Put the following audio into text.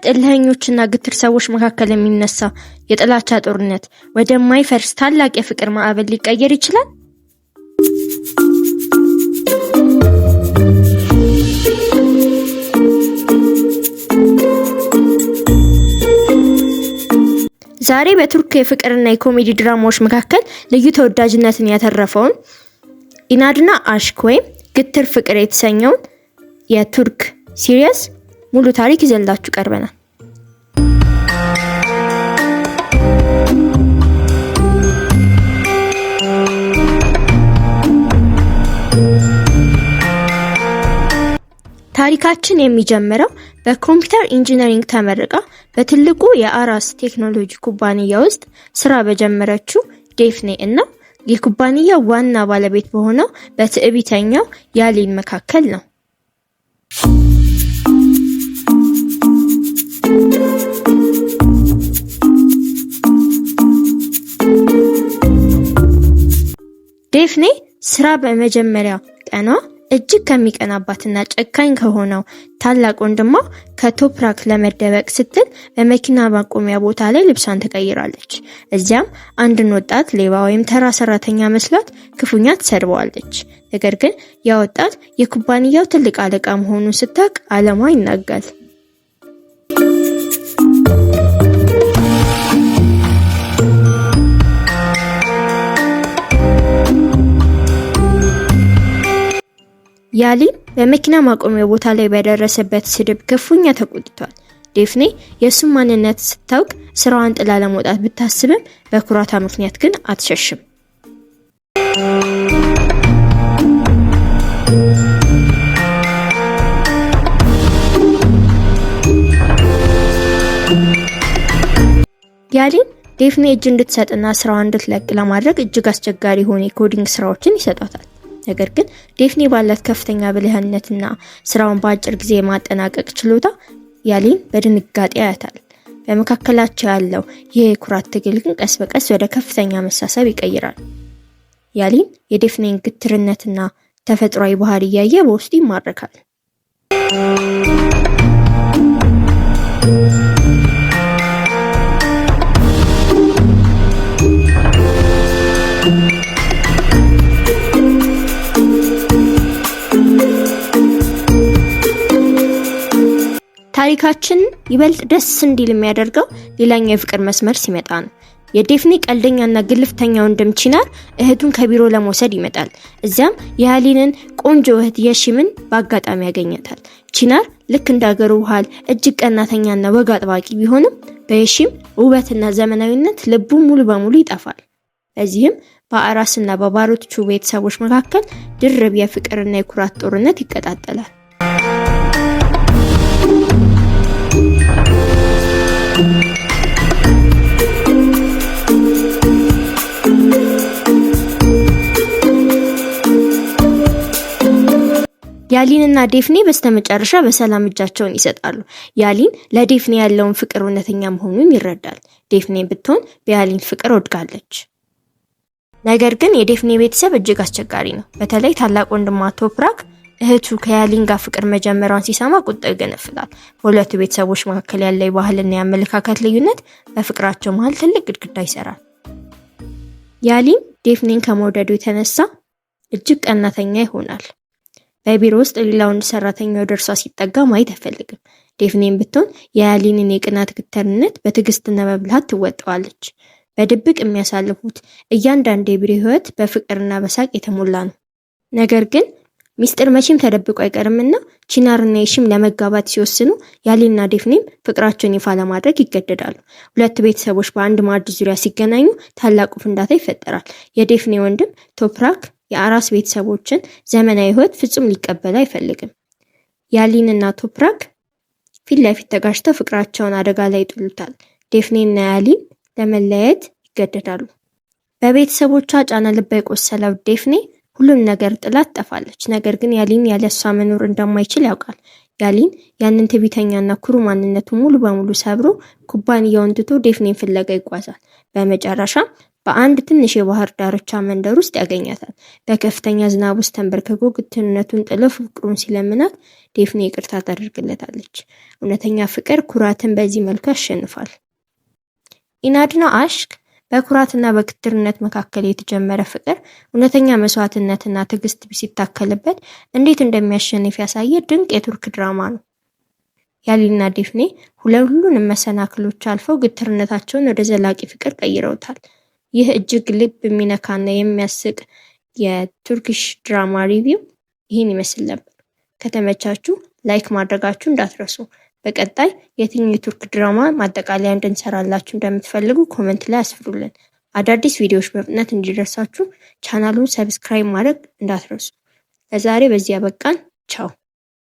በሁለት እልህኞችና ግትር ሰዎች መካከል የሚነሳ የጥላቻ ጦርነት ወደማይፈርስ ታላቅ የፍቅር ማዕበል ሊቀየር ይችላል? ዛሬ በቱርክ የፍቅርና የኮሜዲ ድራማዎች መካከል ልዩ ተወዳጅነትን ያተረፈውን ኢናድና አሽክ ወይም ግትር ፍቅር የተሰኘውን የቱርክ ሲሪየስ ሙሉ ታሪክ ይዘንላችሁ ቀርበናል። ታሪካችን የሚጀምረው በኮምፒውተር ኢንጂነሪንግ ተመርቃ በትልቁ የአራስ ቴክኖሎጂ ኩባንያ ውስጥ ስራ በጀመረችው ዴፍኔ እና የኩባንያው ዋና ባለቤት በሆነው በትዕቢተኛው ያሊን መካከል ነው። ዴፍኔ ስራ በመጀመሪያ ቀኗ እጅግ ከሚቀናባትና ጨካኝ ከሆነው ታላቅ ወንድሟ ከቶፕራክ ለመደበቅ ስትል በመኪና ማቆሚያ ቦታ ላይ ልብሷን ተቀይራለች። እዚያም አንድን ወጣት ሌባ ወይም ተራ ሰራተኛ መስሏት ክፉኛ ትሰድበዋለች። ነገር ግን ያ ወጣት የኩባንያው ትልቅ አለቃ መሆኑን ስታውቅ ዓለሟ ይናጋል። ያሊን በመኪና ማቆሚያ ቦታ ላይ በደረሰበት ስድብ ክፉኛ ተቆጥቷል። ዴፍኔ የሱን ማንነት ስታውቅ ስራዋን ጥላ ለመውጣት ብታስብም በኩራቷ ምክንያት ግን አትሸሽም። ያሊን ዴፍኔ እጅ እንድትሰጥና ስራዋን እንድትለቅ ለማድረግ እጅግ አስቸጋሪ የሆኑ የኮዲንግ ስራዎችን ይሰጧታል። ነገር ግን ዴፍኔ ባላት ከፍተኛ ብልህነትና ስራውን በአጭር ጊዜ የማጠናቀቅ ችሎታ ያሊን በድንጋጤ ያያታል። በመካከላቸው ያለው ይህ የኩራት ትግል ግን ቀስ በቀስ ወደ ከፍተኛ መሳሳብ ይቀይራል። ያሊን የዴፍኔን ግትርነትና ተፈጥሯዊ ባህሪ እያየ በውስጡ ይማረካል። ታሪካችን ይበልጥ ደስ እንዲል የሚያደርገው ሌላኛው የፍቅር መስመር ሲመጣ ነው። የዴፍኔ ቀልደኛና ግልፍተኛ ወንድም ቺናር እህቱን ከቢሮ ለመውሰድ ይመጣል። እዚያም የያሊንን ቆንጆ እህት የሺምን በአጋጣሚ ያገኛታል። ቺናር ልክ እንደ አገሩ ባህል እጅግ ቀናተኛና ወግ አጥባቂ ቢሆንም በየሺም ውበትና ዘመናዊነት ልቡ ሙሉ በሙሉ ይጠፋል። በዚህም በአራስና በባሮቹ ቤተሰቦች መካከል ድርብ የፍቅርና የኩራት ጦርነት ይቀጣጠላል። ያሊንና ዴፍኔ በስተመጨረሻ በሰላም እጃቸውን ይሰጣሉ። ያሊን ለዴፍኔ ያለውን ፍቅር እውነተኛ መሆኑን ይረዳል። ዴፍኔ ብትሆን በያሊን ፍቅር ወድቃለች። ነገር ግን የዴፍኔ ቤተሰብ እጅግ አስቸጋሪ ነው። በተለይ ታላቅ ወንድሟ ቶፕራክ እህቱ ከያሊን ጋር ፍቅር መጀመሯን ሲሰማ ቁጣው ይገነፍላል። በሁለቱ ቤተሰቦች መካከል ያለው የባህልና የአመለካከት ልዩነት በፍቅራቸው መሃል ትልቅ ግድግዳ ይሰራል። ያሊን ዴፍኔን ከመውደዱ የተነሳ እጅግ ቀናተኛ ይሆናል። በቢሮ ውስጥ ሌላ ወንድ ሰራተኛ ወደ እርሷ ሲጠጋ ማየት አይፈልግም። ዴፍኔን ብትሆን የያሊንን የቅናት ግትርነት በትዕግስትና በብልሃት ትወጣዋለች። በድብቅ የሚያሳልፉት እያንዳንዱ የቢሮ ህይወት በፍቅርና በሳቅ የተሞላ ነው። ነገር ግን ሚስጥር መቼም ተደብቆ አይቀርምና ቺናርና የሺም ለመጋባት ሲወስኑ ያሊንና ዴፍኔም ፍቅራቸውን ይፋ ለማድረግ ይገደዳሉ። ሁለት ቤተሰቦች በአንድ ማዕድ ዙሪያ ሲገናኙ ታላቁ ፍንዳታ ይፈጠራል። የዴፍኔ ወንድም ቶፕራክ የአራስ ቤተሰቦችን ዘመናዊ ህይወት ፍጹም ሊቀበል አይፈልግም። ያሊንና ቶፕራክ ፊት ለፊት ተጋጭተው ፍቅራቸውን አደጋ ላይ ይጥሉታል። ዴፍኔና ያሊን ለመለያየት ይገደዳሉ። በቤተሰቦቿ ጫና ልባ የቆሰለው ዴፍኔ ሁሉም ነገር ጥላት ጠፋለች። ነገር ግን ያሊን ያለሷ መኖር እንደማይችል ያውቃል። ያሊን ያንን ትዕቢተኛና ኩሩ ማንነቱን ሙሉ በሙሉ ሰብሮ ኩባንያውን ትቶ ዴፍኔን ፍለጋ ይጓዛል። በመጨረሻም በአንድ ትንሽ የባህር ዳርቻ መንደር ውስጥ ያገኛታል። በከፍተኛ ዝናብ ውስጥ ተንበርክኮ ግትርነቱን ጥሎ ፍቅሩን ሲለምናት ዴፍኔ ይቅርታ ታደርግለታለች። እውነተኛ ፍቅር ኩራትን በዚህ መልኩ ያሸንፋል። ኢናድና አሽክ በኩራትና በግትርነት መካከል የተጀመረ ፍቅር እውነተኛ መስዋዕትነትና ትዕግስት ሲታከልበት እንዴት እንደሚያሸንፍ ያሳየ ድንቅ የቱርክ ድራማ ነው። ያሊንና ዴፍኔ ሁሉንም መሰናክሎች አልፈው ግትርነታቸውን ወደ ዘላቂ ፍቅር ቀይረውታል። ይህ እጅግ ልብ የሚነካና የሚያስቅ የቱርኪሽ ድራማ ሪቪው ይህን ይመስል ነበር። ከተመቻችሁ ላይክ ማድረጋችሁ እንዳትረሱ። በቀጣይ የትኛው የቱርክ ድራማ ማጠቃለያ እንድንሰራላችሁ እንደምትፈልጉ ኮሜንት ላይ አስፍሩልን። አዳዲስ ቪዲዮዎች በፍጥነት እንዲደርሳችሁ ቻናሉን ሰብስክራይብ ማድረግ እንዳትረሱ። ለዛሬ በዚህ ያበቃን። ቻው።